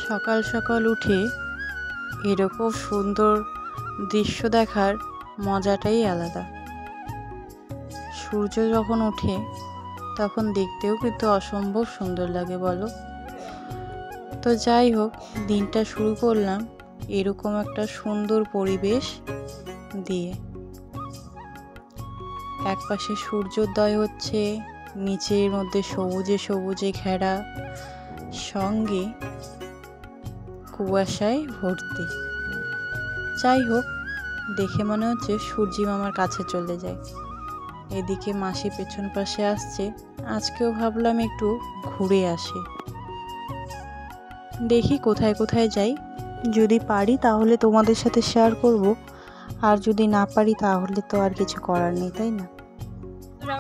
সকাল সকাল উঠে এরকম সুন্দর দৃশ্য দেখার মজাটাই আলাদা। সূর্য যখন ওঠে তখন দেখতেও কিন্তু অসম্ভব সুন্দর লাগে বলো। তো যাই হোক, দিনটা শুরু করলাম এরকম একটা সুন্দর পরিবেশ দিয়ে। একপাশে সূর্যোদয় হচ্ছে, নিচের মধ্যে সবুজে সবুজে ঘেরা, সঙ্গে কুয়াশায় ভর্তি। যাই হোক, দেখে মনে হচ্ছে সূর্যি মামার কাছে চলে যায়। এদিকে মাসি পেছন পাশে আসছে। আজকেও ভাবলাম একটু ঘুরে আসি, দেখি কোথায় কোথায় যাই। যদি পারি তাহলে তোমাদের সাথে শেয়ার করব, আর যদি না পারি তাহলে তো আর কিছু করার নেই, তাই না?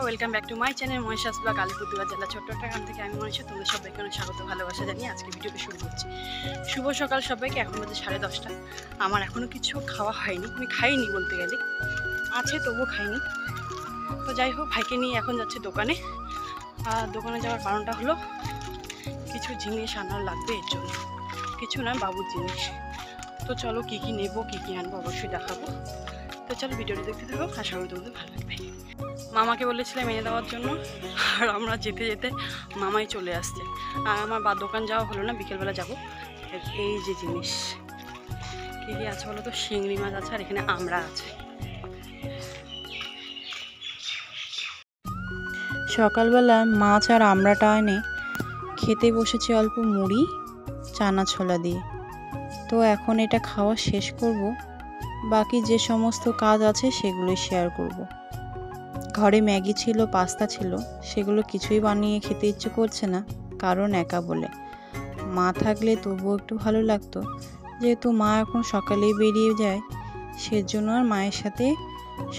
Welcome back to my channel মহিষাস ব্লগ, আলিপুরদুয়ার জেলা ছোট্ট একটা গ্রাম থেকে আমি মনীষা। তোমাদের সবাইকে অনেক স্বাগত ভালোবাসা জানিয়ে আজকে ভিডিওটা শুরু করছি। শুভ সকাল সবাইকে। এখন বাজে 10:30। আমার এখনও কিছু খাওয়া হয়নি, আমি খাইনি বলতে গেলে, আছে তবুও খাইনি। তো যাই হোক, ভাইকে নিয়ে এখন যাচ্ছে দোকানে। আর দোকানে যাওয়ার কারণটা হলো কিছু জিনিস আনার লাগবে, এর জন্য। কিছু না, বাবুর জিনিস। তো চলো, কী কী নেবো, কী কী আনবো অবশ্যই দেখাবো। তো চলো ভিডিওটা দেখতে থাকো, আশা করি তোমাদের ভালো লাগবে। মামাকে বলেছিলাম এনে দেওয়ার জন্য, আর আমরা যেতে যেতে মামাই চলে আসছে। আর আমার দোকান যাওয়া হলো না, বিকেলবেলা যাব। এই যে জিনিস কী কী আছে বলো তো, শিঙড়ি মাছ আছে, আর এখানে আমড়া আছে। সকালবেলা মাছ আর আমড়াটা এনে খেতে বসেছি অল্প মুড়ি চানা ছোলা দিয়ে। তো এখন এটা খাওয়া শেষ করব, বাকি যে সমস্ত কাজ আছে সেগুলো শেয়ার করব। ঘরে ম্যাগি ছিল, পাস্তা ছিল, সেগুলো কিছুই বানিয়ে খেতে ইচ্ছে করছে না, কারণ একা বলে। মা থাকলে তবুও একটু ভালো লাগতো, যেহেতু মা এখন সকালেই বেরিয়ে যায়, সেজন্য আর মায়ের সাথে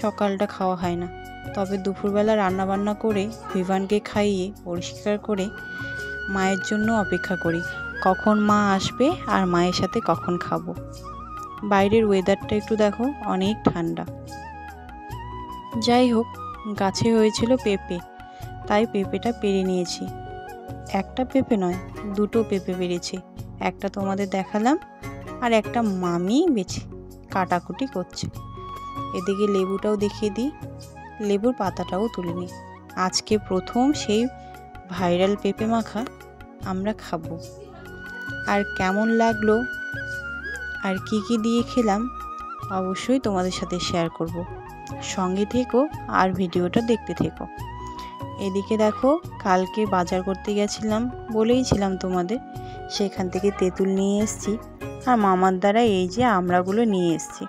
সকালটা খাওয়া হয় না। তবে দুপুরবেলা রান্নাবান্না করে ভিভানকে খাইয়ে পরিষ্কার করে মায়ের জন্য অপেক্ষা করি, কখন মা আসবে আর মায়ের সাথে কখন খাবো। বাইরের ওয়েদারটা একটু দেখো, অনেক ঠান্ডা। যাই হোক, গাছে হয়েছিল পেঁপে, তাই পেঁপেটা পেরে নিয়েছি। একটা পেঁপে নয়, দুটো পেঁপে পেরেছি। একটা তোমাদের দেখালাম, আর একটা মামি বেছে কাটাকুটি করছে। এদিকে লেবুটাও দেখিয়ে দিই, লেবুর পাতাটাও তুলে নিই। আজকে প্রথম সেই ভাইরাল পেঁপে মাখা আমরা খাবো। আর কেমন লাগলো আর কি কি দিয়ে খেলাম অবশ্যই তোমাদের সাথে শেয়ার করব। সঙ্গে থেকো আর ভিডিওটা দেখতে থেকো। এদিকে দেখো, কালকে বাজার করতে গেছিলাম, বলেইছিলাম তোমাদের, সেখান থেকে তেঁতুল নিয়ে এসেছি, আর মামার দ্বারা এই যে আমড়াগুলো নিয়ে এসেছি।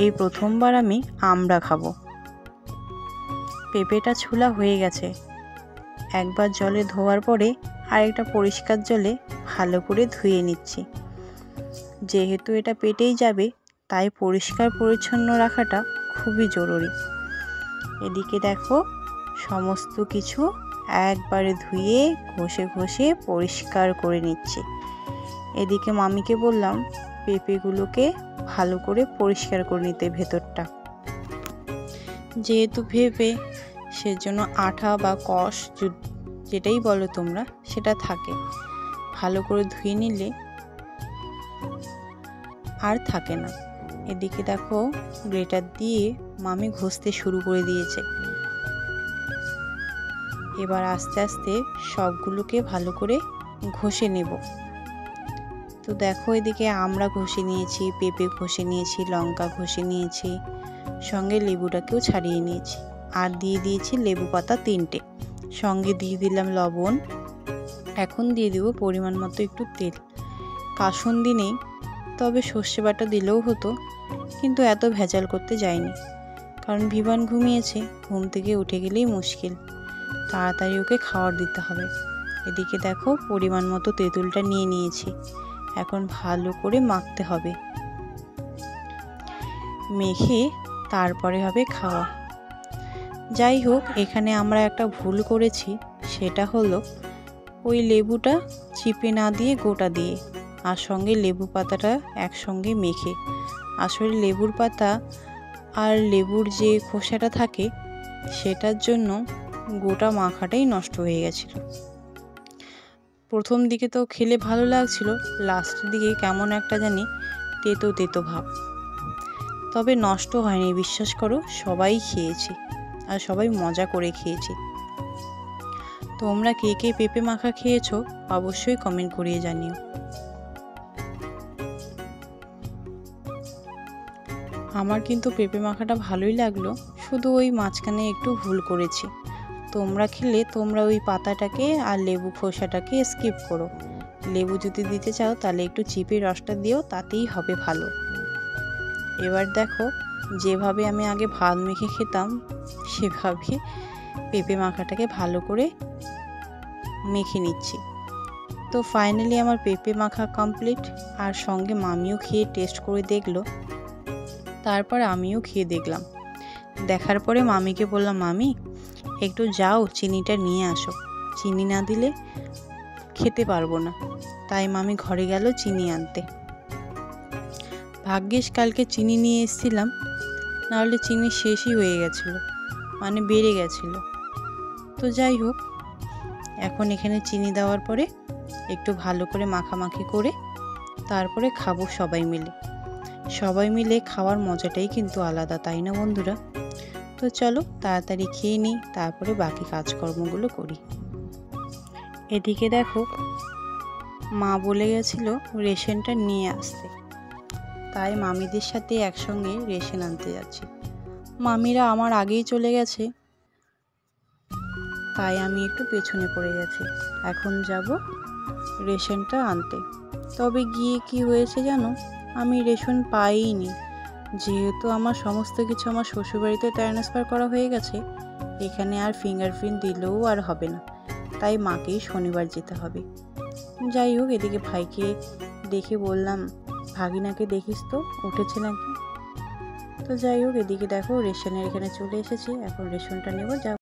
এই প্রথমবার আমি আমড়া খাবো। পেঁপেটা ছোলা হয়ে গেছে, একবার জলে ধোয়ার পরে আরেকটা পরিষ্কার জলে ভালো করে ধুয়ে নিচ্ছি। যেহেতু এটা পেটেই যাবে, তাই পরিষ্কার পরিচ্ছন্ন রাখাটা খুবই জরুরি। এদিকে দেখো, সমস্ত কিছু একবারে ধুয়ে ঘষে ঘষে পরিষ্কার করে নিচ্ছি। এদিকে মামিকে বললাম পেঁপেগুলোকে ভালো করে পরিষ্কার করে নিতে, ভেতরটা যেহেতু পেঁপে, সেজন্য আঠা বা কষ যেটাই বলো তোমরা, সেটা থাকে। ভালো করে ধুয়ে নিলে আর থাকে না। এদিকে দেখো, গ্রেটার দিয়ে মামি ঘষতে শুরু করে দিয়েছে। এবার আস্তে আস্তে সবগুলোকে ভালো করে ঘষে নেব। তো দেখো, এদিকে আমরা ঘষে নিয়েছি, পেঁপে ঘষে নিয়েছি, লঙ্কা ঘষে নিয়েছি, সঙ্গে লেবুটাকেও ছাড়িয়ে নিয়েছি, আর দিয়ে দিয়েছি লেবু পাতা 3টে, সঙ্গে দিয়ে দিলাম লবণ। এখন দিয়ে দেবো পরিমাণ মতো একটু তেল। কাসুন্দি নেই, তবে সর্ষে বাটা দিলেও হতো, কিন্তু এত ভেজাল করতে যায়নি, কারণ ভিভান ঘুমিয়েছে, ঘুম থেকে উঠে গেলেই মুশকিল, তাড়াতাড়ি ওকে খাবার দিতে হবে। এদিকে দেখো, পরিমাণ মতো তেঁতুলটা নিয়ে নিয়েছি, এখন ভালো করে মাখতে হবে। মেখে তারপরে হবে খাওয়া। যাই হোক, এখানে আমরা একটা ভুল করেছি, সেটা হলো ওই লেবুটা চিপে না দিয়ে গোটা দিয়ে, আর সঙ্গে লেবু পাতাটা একসঙ্গে মেখে। আসলে লেবুর পাতা আর লেবুর যে খোসাটা থাকে, সেটার জন্য গোটা মাখাটাই নষ্ট হয়ে গেছিল। প্রথম দিকে তো খেলে ভালো লাগছিল, লাস্টের দিকে কেমন একটা জানি তেতো তেতো ভাব। তবে নষ্ট হয়নি, বিশ্বাস করো, সবাই খেয়েছি আর সবাই মজা করে খেয়েছি। তোমরা কে কে পেঁপে মাখা খেয়েছো অবশ্যই কমেন্ট করিয়ে জানিও। আমার কিন্তু পেঁপে মাখাটা ভালোই লাগলো, শুধু ওই মাঝখানে একটু ভুল করেছি। তোমরা খেলে তোমরা ওই পাতাটাকে আর লেবু খোসাটাকে স্কিপ করো। লেবু যদি দিতে চাও তাহলে একটু চিপে রসটা দিও, তাতেই হবে ভালো। এবার দেখো, যেভাবে আমি আগে ভাত মেখে খেতাম সেভাবে পেঁপে মাখাটাকে ভালো করে মেখে নিচ্ছি। তো ফাইনালি আমার পেঁপে মাখা কমপ্লিট, আর সঙ্গে মামিও খেয়ে টেস্ট করে দেখলো। তারপর আমিও খেয়ে দেখলাম। দেখার পরে মামিকে বললাম, মামি একটু যাও চিনিটা নিয়ে আসো, চিনি না দিলে খেতে পারবো না। তাই মামি ঘরে গেল চিনি আনতে। ভাগ্যিস কালকে চিনি নিয়ে এসেছিলাম, নাহলে চিনি শেষই হয়ে গেছিলো, মানে বেড়ে গেছিলো। তো যাই হোক, এখন এখানে চিনি দেওয়ার পরে একটু ভালো করে মাখামাখি করে তারপরে খাবো সবাই মিলে। সবাই মিলে খাওয়ার মজাটাই কিন্তু আলাদা, তাই না বন্ধুরা? তো চলো তাড়াতাড়ি খেয়ে নিই, তারপরে বাকি কাজকর্মগুলো করি। এদিকে দেখো, মা বলে গেছিল রেশনটা নিয়ে আসতে, তাই মামিদের সাথে একসঙ্গে রেশন আনতে যাচ্ছি। মামিরা আমার আগেই চলে গেছে, তাই আমি একটু পেছনে পড়ে গেছি। এখন যাব রেশনটা আনতে। তবে গিয়ে কি হয়েছে জানো, আমি রেশন পাইনি। যেহেতু আমার সমস্ত কিছু আমার শ্বশুরবাড়িতে ট্রান্সফার করা হয়ে গেছে, এখানে আর ফিঙ্গারপ্রিন্ট দিলেও আর হবে না, তাই মাকেই শনিবার যেতে হবে। যাই হোক, এদিকে ভাইকে দেখে বললাম, ভাগিনাকে দেখিস তো উঠেছে নাকি। তো যাই হোক, এদিকে দেখো রেশনের এখানে চলে এসেছি, এখন রেশনটা নেবো। যা